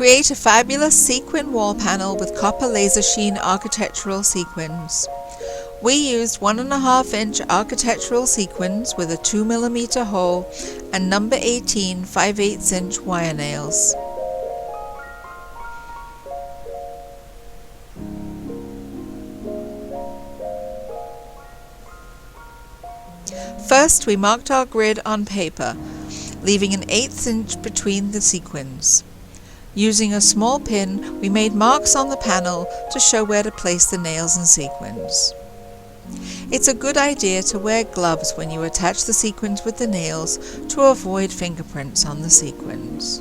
Create a fabulous sequin wall panel with copper laser sheen architectural sequins. We used 1.5 inch architectural sequins with a 2mm hole and number 18 5/8 inch wire nails. First we marked our grid on paper, leaving an 1/8 inch between the sequins. Using a small pin, we made marks on the panel to show where to place the nails and sequins. It's a good idea to wear gloves when you attach the sequins with the nails to avoid fingerprints on the sequins.